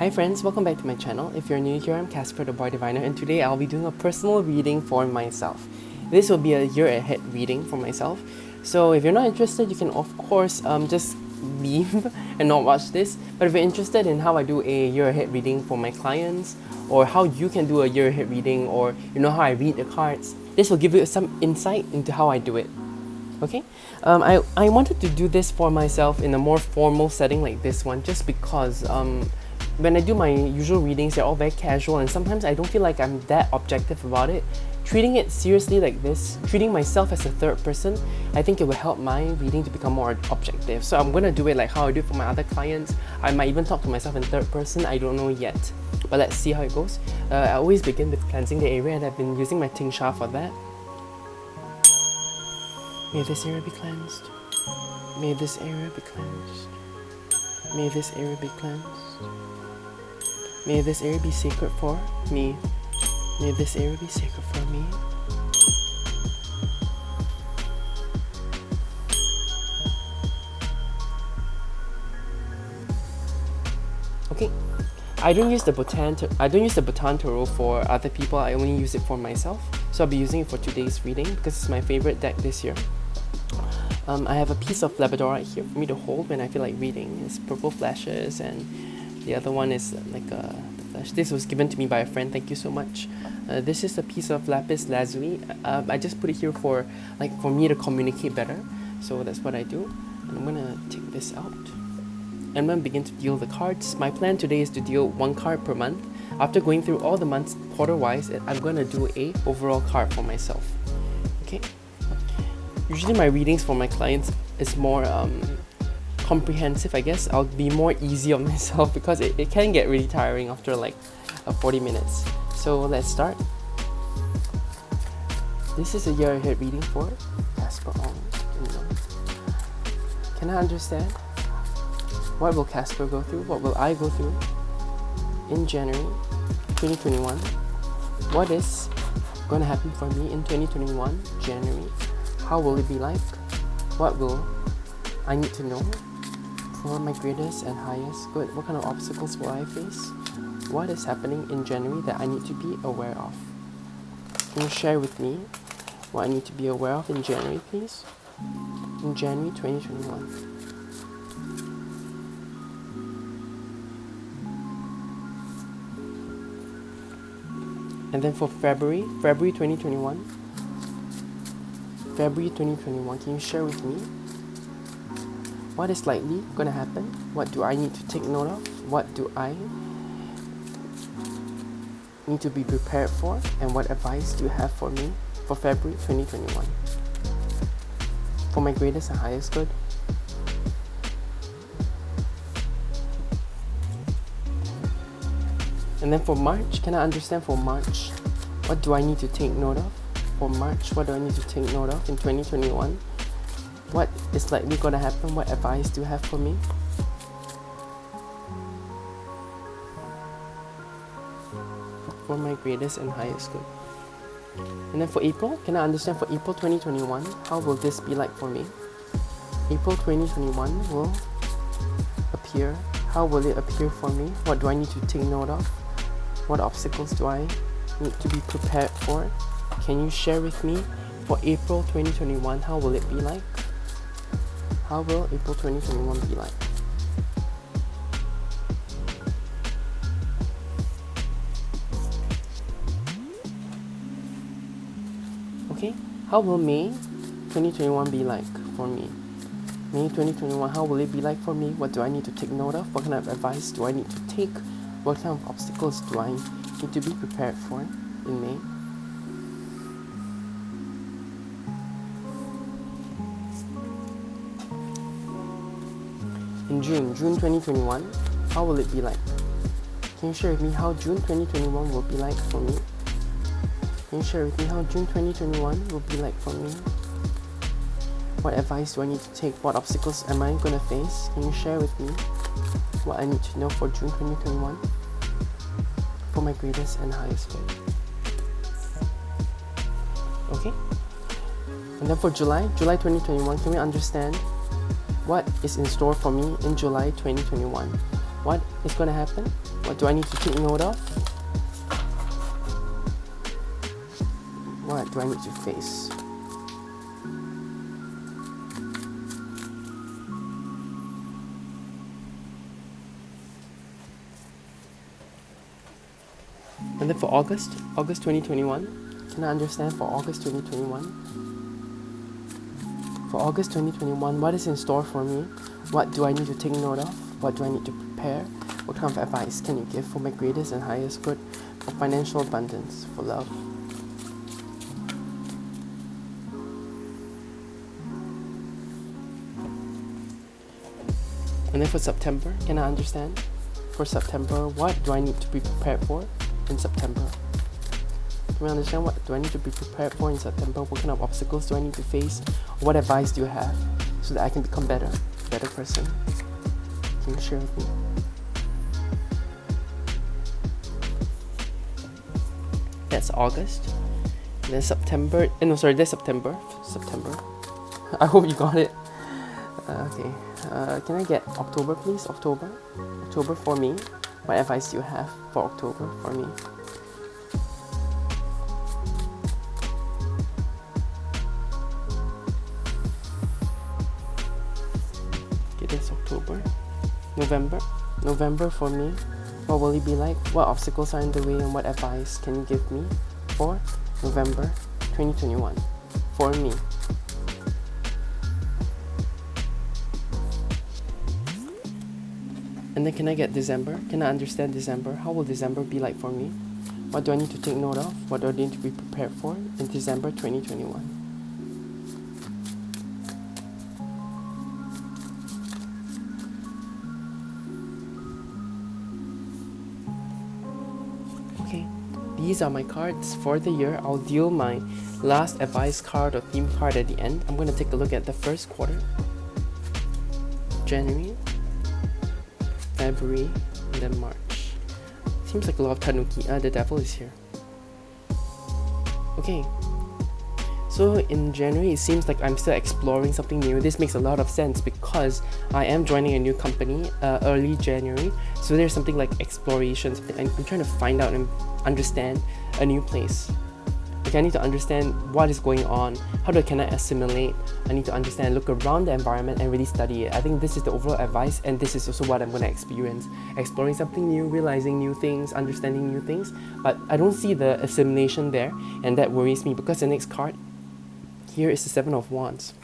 Hi friends, welcome back to my channel. If you're new here, I'm Casper the Boy Diviner, and today I'll be doing a personal reading for myself. This will be a year ahead reading for myself. So if you're not interested, you can of course just leave and not watch this. But if you're interested in how I do a year ahead reading for my clients, or how you can do a year ahead reading, or you know how I read the cards, this will give you some insight into how I do it. Okay, I wanted to do this for myself in a more formal setting like this one, just because when I do my usual readings, they're all very casual, and sometimes I don't feel like I'm that objective about it. Treating it seriously like this, treating myself as a third person, I think it will help my reading to become more objective. So I'm gonna do it like how I do it for my other clients. I might even talk to myself in third person, I don't know yet. But let's see how it goes. I always begin with cleansing the area, and I've been using my tingsha for that. May this area be cleansed. May this area be cleansed. May this area be cleansed. May this area be sacred for me. May this area be sacred for me. Okay, I don't use the Bhutan Tarot for other people. I only use it for myself. So I'll be using it for today's reading because it's my favorite deck this year. I have a piece of Labradorite here for me to hold when I feel like reading. It's purple flashes, and the other one is like a flash. This was given to me by a friend. Thank you so much. This is a piece of lapis lazuli. I just put it here for me to communicate better. So that's what I do. And I'm gonna take this out. And I'm gonna begin to deal the cards. My plan today is to deal one card per month. After going through all the months quarter-wise, I'm gonna do a overall card for myself. Okay. Usually my readings for my clients is more comprehensive, I guess. I'll be more easy on myself because it can get really tiring after like 40 minutes. So let's start. This is a year ahead reading for Casper Ong. Can I understand? What will Casper go through? What will I go through in January 2021? What is going to happen for me in 2021, January? How will it be like? What will I need to know for my greatest and highest good? What kind of obstacles will I face? What is happening in January that I need to be aware of? Can you share with me what I need to be aware of in January, please? In January 2021. And then for February 2021. February 2021, can you share with me what is likely going to happen? What do I need to take note of? What do I need to be prepared for? And what advice do you have for me for February 2021? For my greatest and highest good. And then for March, can I understand for March? What do I need to take note of? For March, what do I need to take note of in 2021? What is likely going to happen? What advice do you have for me? For my greatest and highest good. And then for April, can I understand for April 2021, how will this be like for me? April 2021 will appear. How will it appear for me? What do I need to take note of? What obstacles do I need to be prepared for? Can you share with me for April 2021, how will it be like? How will April 2021 be like? Okay, how will May 2021 be like for me? May 2021, how will it be like for me? What do I need to take note of? What kind of advice do I need to take? What kind of obstacles do I need to be prepared for in May? In June 2021, how will it be like? Can you share with me how June 2021 will be like for me? Can you share with me how June 2021 will be like for me? What advice do I need to take? What obstacles am I going to face? Can you share with me what I need to know for June 2021? For my greatest and highest good. Okay? And then for July 2021, can we understand what is in store for me in July 2021? What is going to happen? What do I need to take note of? What do I need to face? And then for August 2021, can I understand for August 2021? For August 2021, what is in store for me? What do I need to take note of? What do I need to prepare? What kind of advice can you give for my greatest and highest good, for financial abundance, for love? And then for September, can I understand? For September, what do I need to be prepared for in September? Can we understand what do I need to be prepared for in September? What kind of obstacles do I need to face? What advice do you have so that I can become better person? Can you share with me? That's August. And then September. That's September. I hope you got it. Okay. Can I get October, please? October for me. What advice do you have for October for me? Okay, that's October. November for me. What will it be like? What obstacles are in the way and what advice can you give me for November 2021 for me? And then can I get December? Can I understand December? How will December be like for me? What do I need to take note of? What do I need to be prepared for in December 2021? Okay, these are my cards for the year. I'll deal my last advice card or theme card at the end. I'm going to take a look at the first quarter. January, February, and then March. Seems like a lot of tanuki. The devil is here. Okay. So in January, it seems like I'm still exploring something new. This makes a lot of sense because I am joining a new company early January. So there's something like exploration. I'm trying to find out and understand a new place. Okay, I need to understand what is going on. Can I assimilate? I need to understand, look around the environment and really study it. I think this is the overall advice, and this is also what I'm going to experience. Exploring something new, realizing new things, understanding new things. But I don't see the assimilation there, and that worries me because the next card here is the Seven of Wands.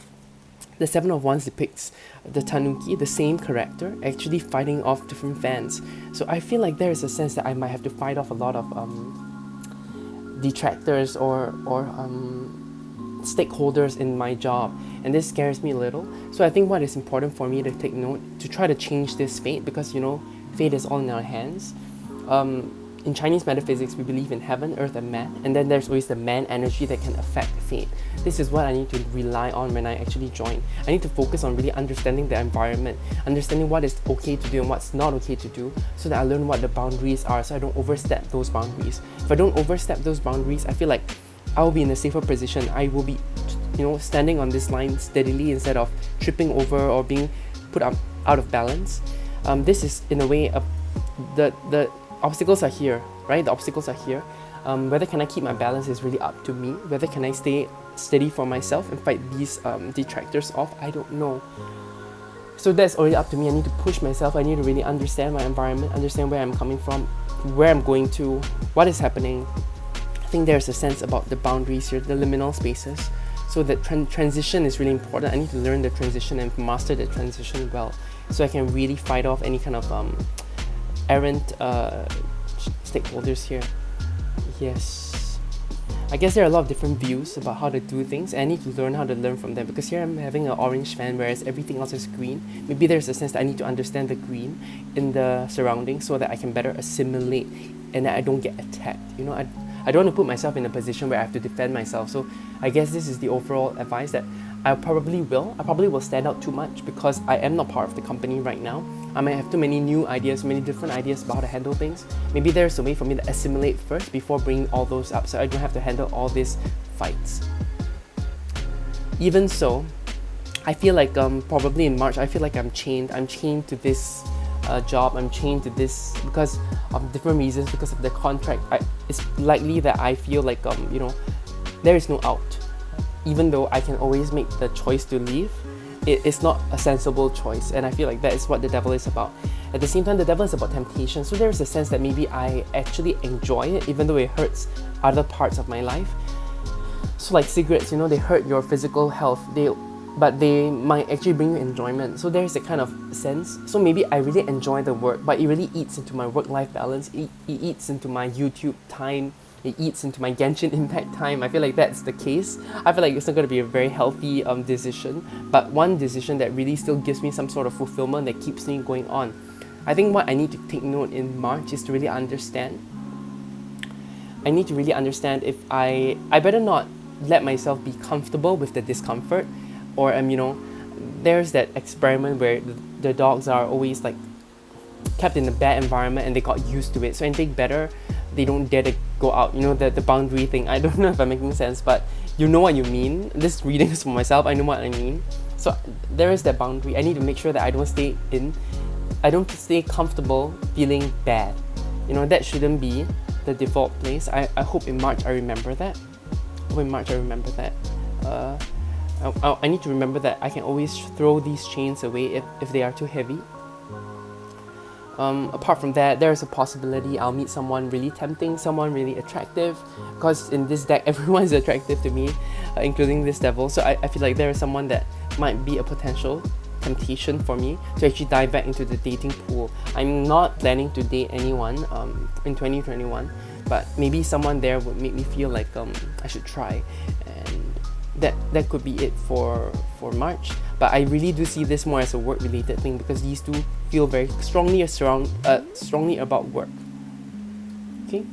The Seven of Wands depicts the tanuki, the same character, actually fighting off different fans. So I feel like there is a sense that I might have to fight off a lot of detractors or stakeholders in my job, and this scares me a little. So I think what is important for me to take note, to try to change this fate, because fate is all in our hands. In Chinese metaphysics, we believe in heaven, earth, and man, and then there's always the man energy that can affect fate. This is what I need to rely on when I actually join. I need to focus on really understanding the environment, understanding what is okay to do and what's not okay to do, so that I learn what the boundaries are, so I don't overstep those boundaries. If I don't overstep those boundaries, I feel like I will be in a safer position. I will be, standing on this line steadily instead of tripping over or being put out of balance. This is in a way the obstacles are here, right? The obstacles are here. Whether can I keep my balance is really up to me. Whether can I stay steady for myself and fight these detractors off, I don't know. So that's already up to me. I need to push myself. I need to really understand my environment, understand where I'm coming from, where I'm going to, what is happening. I think there's a sense about the boundaries here, the liminal spaces. So that transition is really important. I need to learn the transition and master the transition well, so I can really fight off any kind of errant stakeholders here. Yes, I guess there are a lot of different views about how to do things, and I need to learn how to learn from them, because here I'm having an orange fan whereas everything else is green. Maybe there's a sense that I need to understand the green in the surroundings so that I can better assimilate and that I don't get attacked. I don't want to put myself in a position where I have to defend myself. So I guess this is the overall advice, that I probably will stand out too much because I am not part of the company right now. I might have too many new ideas, many different ideas about how to handle things. Maybe there's a way for me to assimilate first before bringing all those up, so I don't have to handle all these fights. Even so, I feel like probably in March, I feel like I'm chained to this job. I'm chained to this because different reasons because of the contract, it's likely that I feel like there is no out. Even though I can always make the choice to leave, it's not a sensible choice, and I feel like that is what the devil is about. At the same time, the devil is about temptation, so there is a sense that maybe I actually enjoy it, even though it hurts other parts of my life. So like cigarettes, they hurt your physical health, but they might actually bring you enjoyment. So there's a kind of sense. So maybe I really enjoy the work, but it really eats into my work-life balance. It eats into my YouTube time. It eats into my Genshin Impact time. I feel like that's the case. I feel like it's not going to be a very healthy decision, but one decision that really still gives me some sort of fulfillment that keeps me going on. I think what I need to take note in March is to really understand. I need to really understand if I better not let myself be comfortable with the discomfort, or there's that experiment where the dogs are always like kept in a bad environment and they got used to it, so anything better they don't dare to go out, the boundary thing. I don't know if I'm making sense, but you know what you mean. This reading is for myself, I know what I mean. So there is that boundary. I need to make sure that I don't stay comfortable feeling bad. That shouldn't be the default place. I hope in March I remember that. I need to remember that I can always throw these chains away if they are too heavy. Apart from that, there is a possibility I'll meet someone really tempting, someone really attractive, because in this deck everyone is attractive to me, including this devil. So I feel like there is someone that might be a potential temptation for me to actually dive back into the dating pool. I'm not planning to date anyone in 2021, but maybe someone there would make me feel like I should try, and that could be it for March. But I really do see this more as a work-related thing, because these two feel very strongly about work. Okay,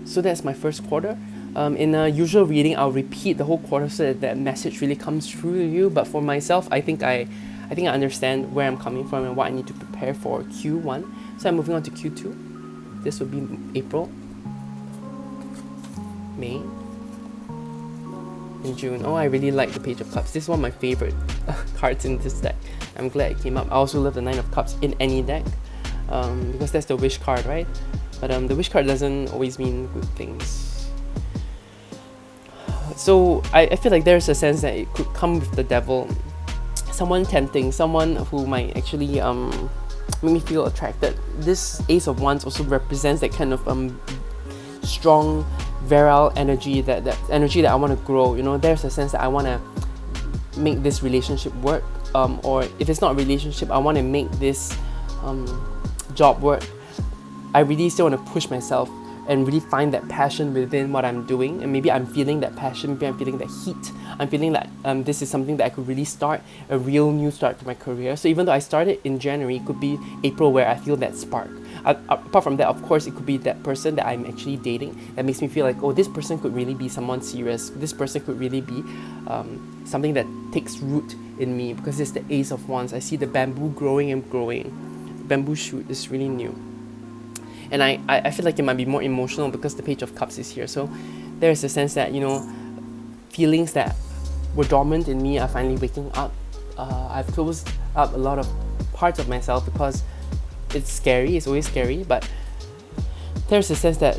so that's my first quarter. In a usual reading, I'll repeat the whole quarter so that message really comes through to you. But for myself, I think I understand where I'm coming from and what I need to prepare for Q1. So I'm moving on to Q2. This will be April, May, in June. Oh, I really like the Page of Cups. This is one of my favorite cards in this deck. I'm glad it came up. I also love the Nine of Cups in any deck, because that's the wish card, right? But the wish card doesn't always mean good things. So I feel like there's a sense that it could come with the devil. Someone tempting, someone who might actually make me feel attracted. This Ace of Wands also represents that kind of strong, virile energy, that energy that I want to grow. There's a sense that I want to make this relationship work, or if it's not a relationship, I want to make this job work. I really still want to push myself and really find that passion within what I'm doing, and maybe I'm feeling that passion, maybe I'm feeling that heat, I'm feeling that this is something that I could really start a real new start to my career. So even though I started in January, it could be April where I feel that spark. Apart from that, of course, it could be that person that I'm actually dating that makes me feel like, oh, this person could really be someone serious. This person could really be something that takes root in me, because it's the Ace of Wands. I see the bamboo growing and growing. The bamboo shoot is really new. And I feel like it might be more emotional because the Page of Cups is here. So there's a sense that, feelings that were dormant in me are finally waking up. I've closed up a lot of parts of myself because it's scary. It's always scary, but there's a sense that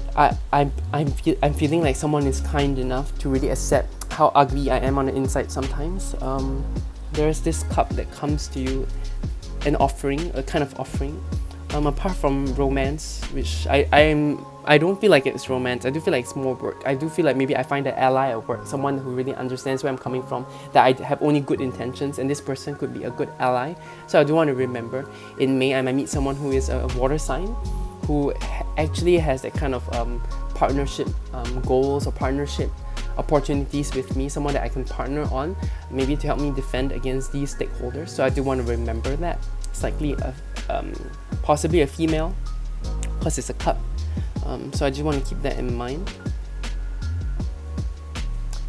I'm feeling like someone is kind enough to really accept how ugly I am on the inside sometimes. There's this cup that comes to you, an offering, a kind of offering. Apart from romance, which I don't feel like it's romance. I do feel like it's more work. I do feel like maybe I find an ally at work, someone who really understands where I'm coming from, that I have only good intentions, and this person could be a good ally. So I do want to remember, in May I might meet someone who is a water sign, who actually has that kind of partnership goals or partnership opportunities with me, someone that I can partner on, maybe to help me defend against these stakeholders. So I do want to remember that. It's likely possibly a female, because it's a cup. So I just want to keep that in mind.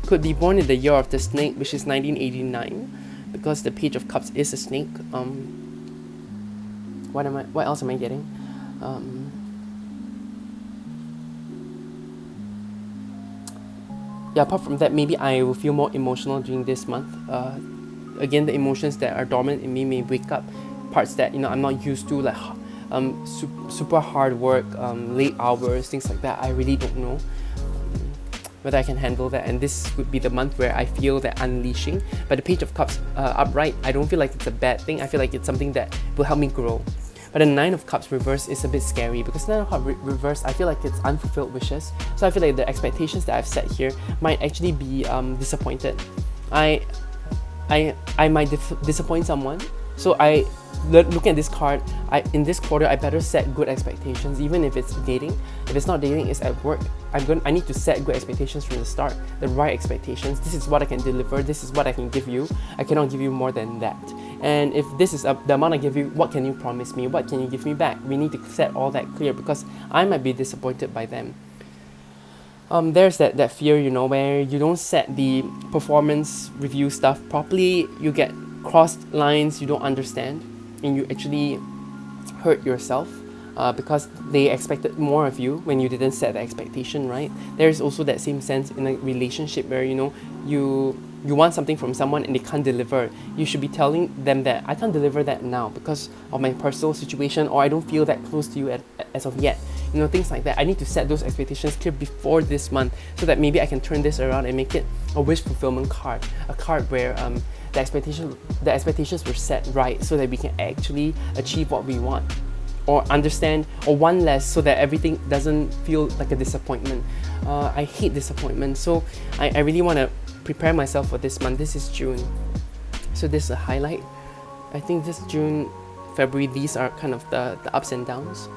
Could be born in the year of the snake, which is 1989, because the Page of Cups is a snake. What else am I getting? Yeah, apart from that, maybe I will feel more emotional during this month. Again, the emotions that are dormant in me may wake up. Parts that I'm not used to, like super hard work, late hours, things like that. I really don't know whether I can handle that, and this would be the month where I feel that unleashing. But the Page of Cups upright, I don't feel like it's a bad thing. I feel like it's something that will help me grow. But the Nine of Cups reverse is a bit scary, because Nine of Cups reverse, I feel like it's unfulfilled wishes. So I feel like the expectations that I've set here might actually be disappointed. I might disappoint someone. So looking at this card, in this quarter I better set good expectations, even if it's dating. If it's not dating, it's at work. I need to set good expectations from the start, the right expectations. This is what I can deliver. This is what I can give you. I cannot give you more than that. And if this is the amount I give you, what can you promise me? What can you give me back? We need to set all that clear, because I might be disappointed by them. There's that fear, where you don't set the performance review stuff properly. You get crossed lines you don't understand, and you actually hurt yourself because they expected more of you when you didn't set the expectation right. There's also that same sense in a relationship where you want something from someone and they can't deliver. You should be telling them that I can't deliver that now because of my personal situation, or I don't feel that close to you as of yet. Things like that. I need to set those expectations clear before this month, so that maybe I can turn this around and make it a wish fulfillment card, a card where the expectations were set right, so that we can actually achieve what we want, or understand, or one less, so that everything doesn't feel like a disappointment. I hate disappointment, so I really want to prepare myself for this month. This is June, so this is a highlight. I think this June, February, these are kind of the ups and downs.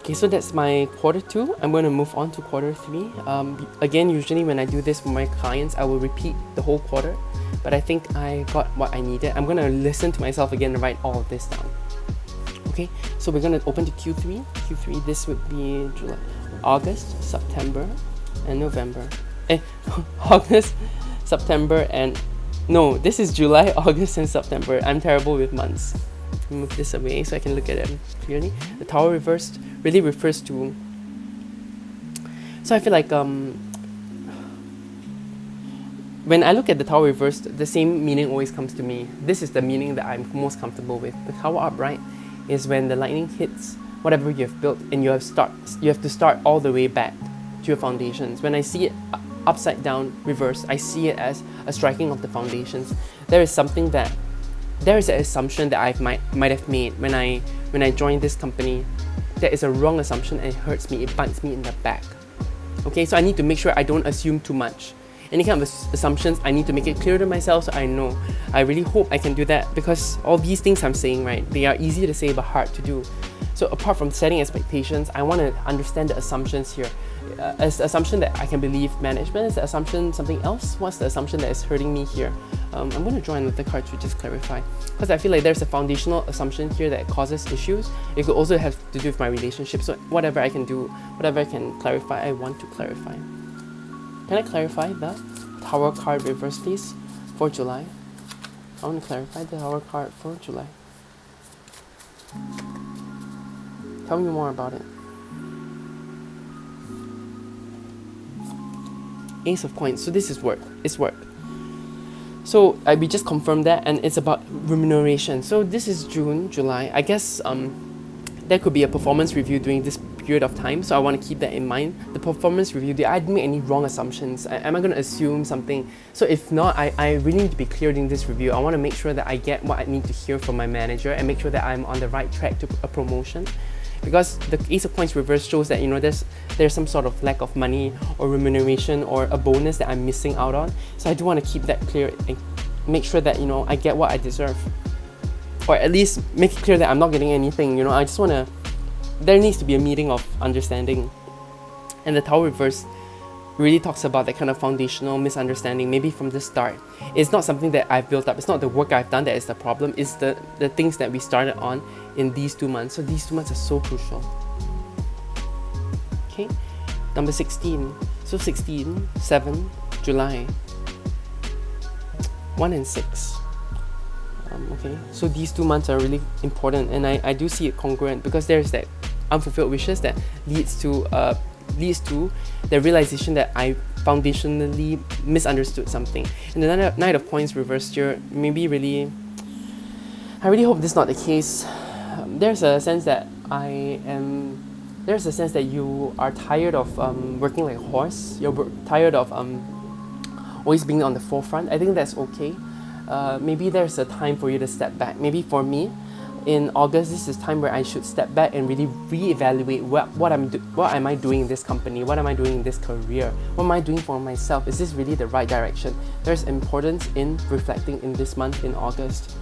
Okay, so that's my quarter 2. I'm going to move on to quarter 3. Again, usually when I do this for my clients, I will repeat the whole quarter, but I think I got what I needed. I'm going to listen to myself again and write all of this down. Okay, so we're going to open to Q3. Q3, this would be July, August, September, and November. August, September, and no, this is July, August, and September. I'm terrible with months. Move this away so I can look at it clearly. The Tower reversed really refers to, so I feel like when I look at the Tower reversed, the same meaning always comes to me. This is the meaning that I'm most comfortable with. The Tower upright is when the lightning hits whatever you have built, and you have to start all the way back to your foundations. When I see it upside down reversed, I see it as a striking of the foundations. There is an assumption that I might have made when I joined this company. That is a wrong assumption, and it hurts me. It bites me in the back. Okay, so I need to make sure I don't assume too much. Any kind of assumptions, I need to make it clear to myself, so I know. I really hope I can do that, because all these things I'm saying, right, they are easy to say but hard to do. So apart from setting expectations, I want to understand the assumptions here. Is the assumption that I can believe management? Is the assumption something else? What's the assumption that is hurting me here? I'm going to draw another card to just clarify, because I feel like there's a foundational assumption here that causes issues. It could also have to do with my relationship. So whatever I can do, whatever I can clarify, I want to clarify. Can I clarify the Tower card reverse, please, for July? I want to clarify the Tower card for July. Tell me more about it. Ace of Coins. So this is work. It's work. So we just confirmed that, and it's about remuneration. So this is June, July. I guess there could be a performance review during this period of time. So I want to keep that in mind. The performance review, did I make any wrong assumptions? Am I going to assume something? So if not, I really need to be clear in this review. I want to make sure that I get what I need to hear from my manager, and make sure that I'm on the right track to a promotion. Because the Ace of Coins reverse shows that there's some sort of lack of money or remuneration or a bonus that I'm missing out on. So I do want to keep that clear and make sure that I get what I deserve, or at least make it clear that I'm not getting anything. I just want to. There needs to be a meeting of understanding, and the Tower reverse really talks about that kind of foundational misunderstanding, maybe from the start. It's not something that I've built up. It's not the work I've done that is the problem. It's the things that we started on in these 2 months. So these 2 months are so crucial. Okay, number 16. So 16, 7, July. 1 and 6. Okay, so these 2 months are really important, and I do see it congruent, because there's that unfulfilled wishes that leads to the realization that I foundationally misunderstood something. And the Knight of Coins reversed here, maybe really I really hope this is not the case. There's a sense that you are tired of working like a horse. You're tired of always being on the forefront. I think that's okay. Maybe there's a time for you to step back. Maybe for me, in August, this is time where I should step back and really reevaluate what am I doing in this company? What am I doing in this career? What am I doing for myself? Is this really the right direction? There's importance in reflecting in this month in August.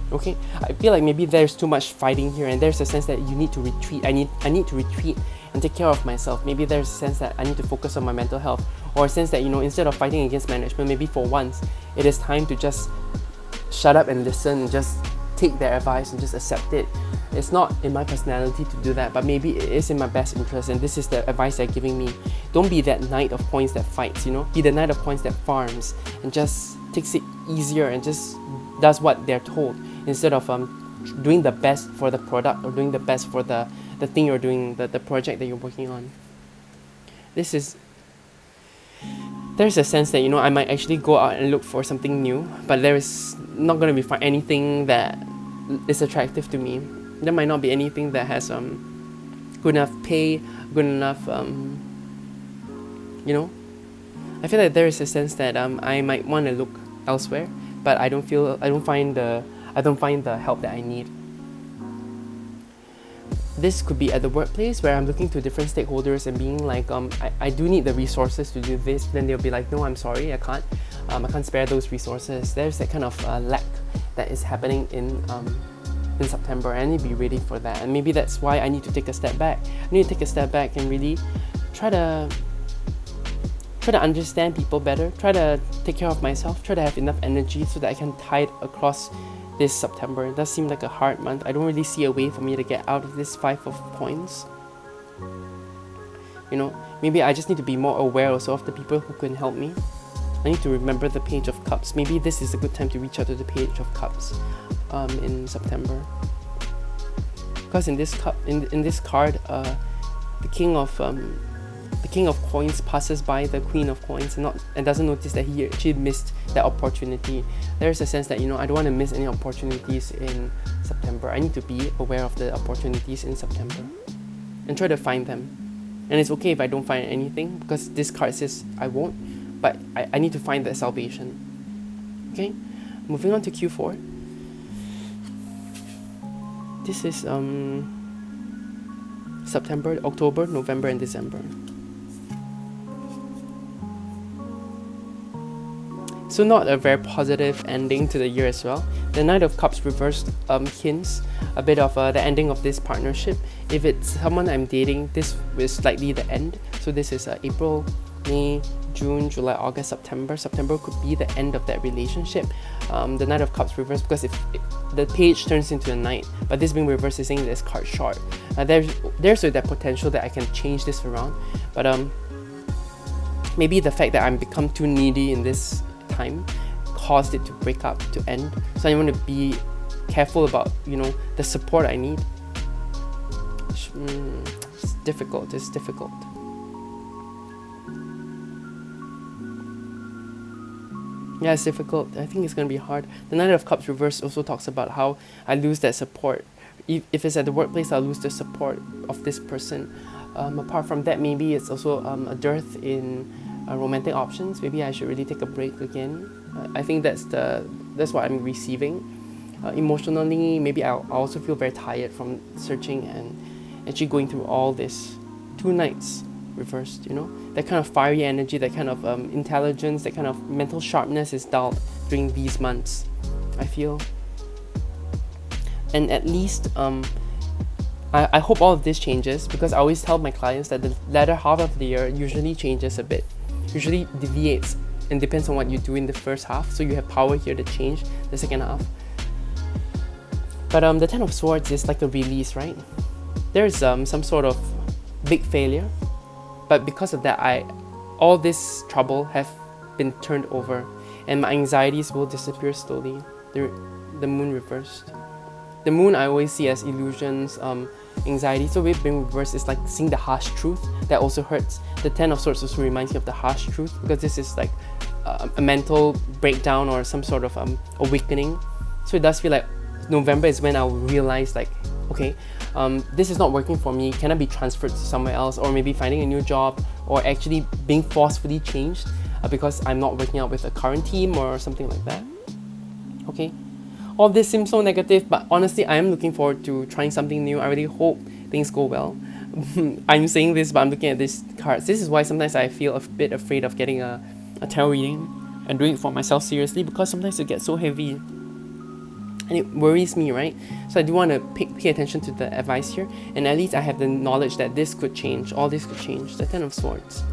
Okay, I feel like maybe there's too much fighting here, and there's a sense that you need to retreat. I need to retreat and take care of myself. Maybe there's a sense that I need to focus on my mental health, or a sense that, instead of fighting against management, maybe for once it is time to just shut up and listen and just take their advice and just accept it. It's not in my personality to do that, but maybe it is in my best interest, and this is the advice they're giving me. Don't be that knight of coins that fights, be the knight of coins that farms and just takes it easier and just does what they're told, instead of doing the best for the product or doing the best for the thing you're doing, the project that you're working on. There's a sense that, I might actually go out and look for something new, but there is not going to be anything that is attractive to me. There might not be anything that has good enough pay, good enough, I feel like there is a sense that I might want to look elsewhere, but I don't find the help that I need. This could be at the workplace, where I'm looking to different stakeholders and being like, I do need the resources to do this. Then they'll be like, no, I'm sorry, I can't spare those resources. There's that kind of lack that is happening in September. I need to be ready for that, and maybe that's why I need to take a step back. I need to take a step back and really try to understand people better, try to take care of myself, try to have enough energy so that I can tide across this September. It does seem like a hard month. I don't really see a way for me to get out of this 5 of coins. Maybe I just need to be more aware also of the people who can help me. I need to remember the Page of Cups. Maybe this is a good time to reach out to the Page of Cups in September. Because in this card, the King of Coins passes by the Queen of Coins and doesn't notice that he actually missed that opportunity. There's a sense that, I don't want to miss any opportunities in September. I need to be aware of the opportunities in September and try to find them. And it's okay if I don't find anything, because this card says I won't, but I need to find that salvation. Okay, moving on to Q4. This is September, October, November, and December. So not a very positive ending to the year as well. The Knight of Cups reversed hints a bit of the ending of this partnership. If it's someone I'm dating, this is likely the end. So this is April, May, June, July, August, September. September could be the end of that relationship. The Knight of Cups reversed, because if the page turns into a knight, but this being reversed is saying this card short. There's that potential that I can change this around, but maybe the fact that I'm become too needy in this time caused it to break up, to end. So I want to be careful about the support I need. It's difficult. Yeah, it's difficult. I think it's going to be hard. The Knight of Cups reverse also talks about how I lose that support. If it's at the workplace, I'll lose the support of this person. Apart from that, maybe it's also a dearth in romantic options. Maybe I should really take a break again. I think that's what I'm receiving. Emotionally, maybe I also feel very tired from searching and actually going through all this. 2 nights reversed, that kind of fiery energy, that kind of intelligence, that kind of mental sharpness is dulled during these months, I feel. And at least I hope all of this changes, because I always tell my clients that the latter half of the year usually changes a bit, usually deviates, and depends on what you do in the first half. So you have power here to change the second half. But the Ten of Swords is like a release, right? There's some sort of big failure, but because of that, all this trouble have been turned over, and my anxieties will disappear slowly. The Moon reversed. The Moon I always see as illusions, anxiety. So it being reversed is like seeing the harsh truth that also hurts. The Ten of Swords also reminds me of the harsh truth, because this is like a mental breakdown or some sort of awakening. So it does feel like November is when I'll realize like, okay, this is not working for me. Can I be transferred to somewhere else, or maybe finding a new job, or actually being forcefully changed because I'm not working out with a current team or something like that. Okay, all this seems so negative, but honestly, I am looking forward to trying something new. I really hope things go well. I'm saying this, but I'm looking at these cards. This is why sometimes I feel a bit afraid of getting a tarot reading and doing it for myself seriously, because sometimes it gets so heavy and it worries me, right? So I do want to pay attention to the advice here, and at least I have the knowledge that this could change, all this could change. The Ten of Swords.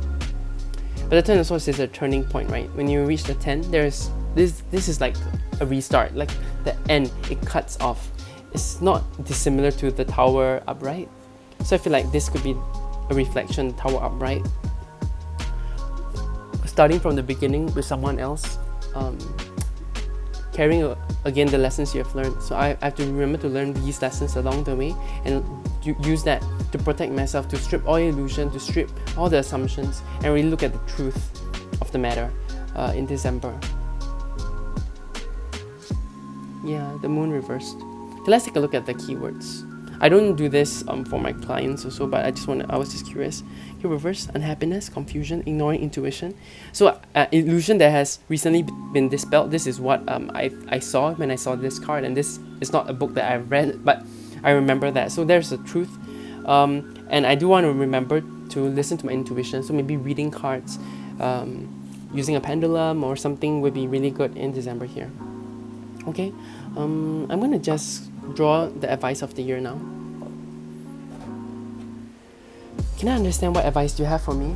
But the Ten of Swords is a turning point, right? When you reach the 10, there's this is like a restart, like the end, it cuts off. It's not dissimilar to the Tower upright. So I feel like this could be a reflection, Tower upright. Starting from the beginning with someone else, carrying again the lessons you have learned. So I have to remember to learn these lessons along the way and use that to protect myself, to strip all illusion, to strip all the assumptions, and really look at the truth of the matter in December. Yeah, the moon reversed. Okay, let's take a look at the keywords. I don't do this for my clients also, but I was just curious. Here, reverse, unhappiness, confusion, ignoring intuition. So illusion that has recently been dispelled. This is what I saw when I saw this card, and this is not a book that I've read, but I remember that. So there's a truth, and I do want to remember to listen to my intuition. So maybe reading cards, using a pendulum or something would be really good in December here. Okay, I'm gonna just draw the advice of the year now. Can I understand what advice do you have for me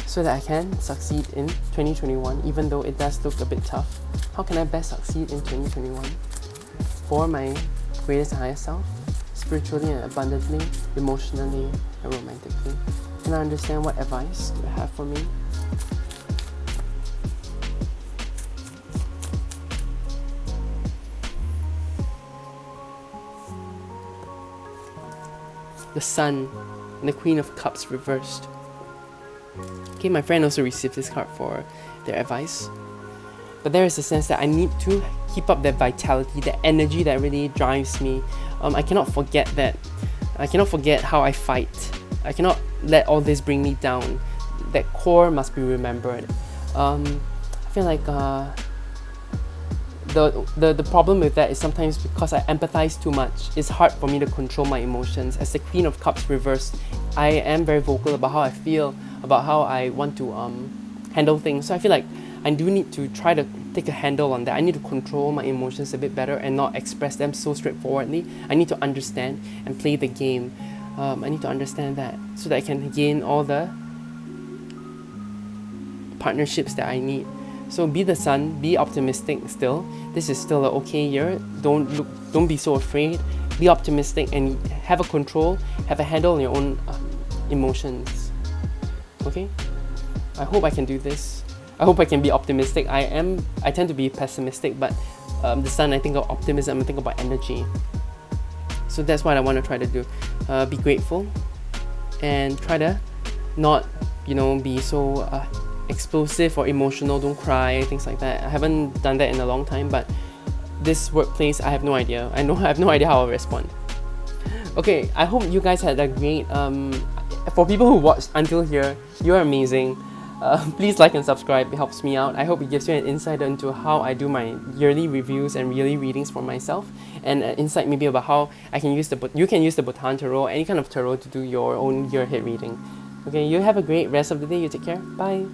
so that I can succeed in 2021, even though it does look a bit tough? How can I best succeed in 2021 for my greatest and highest self, spiritually and abundantly, emotionally and romantically? Can I understand what advice do you have for me? The Sun and the Queen of Cups reversed. Okay, my friend also received this card for their advice. But there is a sense that I need to keep up that vitality, that energy that really drives me. I cannot forget that. I cannot forget how I fight. I cannot let all this bring me down. That core must be remembered. I feel like the problem with that is sometimes because I empathize too much, it's hard for me to control my emotions. As the Queen of Cups reversed, I am very vocal about how I feel, about how I want to handle things. So I feel like I do need to try to take a handle on that. I need to control my emotions a bit better and not express them so straightforwardly. I need to understand and play the game. I need to understand that so that I can gain all the partnerships that I need. So be the sun, be optimistic still. This is still an okay year. Don't be so afraid. Be optimistic and have a control, have a handle on your own emotions. Okay? I hope I can do this. I hope I can be optimistic. I tend to be pessimistic, but the sun, I think of optimism, I think about energy. So that's what I want to try to do. Be grateful and try to not, be so explosive or emotional. Don't cry, things like that. I haven't done that in a long time, but this workplace, I have no idea. I have no idea how I'll respond. Okay, I hope you guys had a great for people who watched until here, you are amazing. Please like and subscribe, it helps me out. I hope it gives you an insight into how I do my yearly reviews and yearly readings for myself, and an insight maybe about how you can use the Bhutan Tarot, any kind of tarot, to do your own year ahead reading. Okay, you have a great rest of the day. You take care. Bye.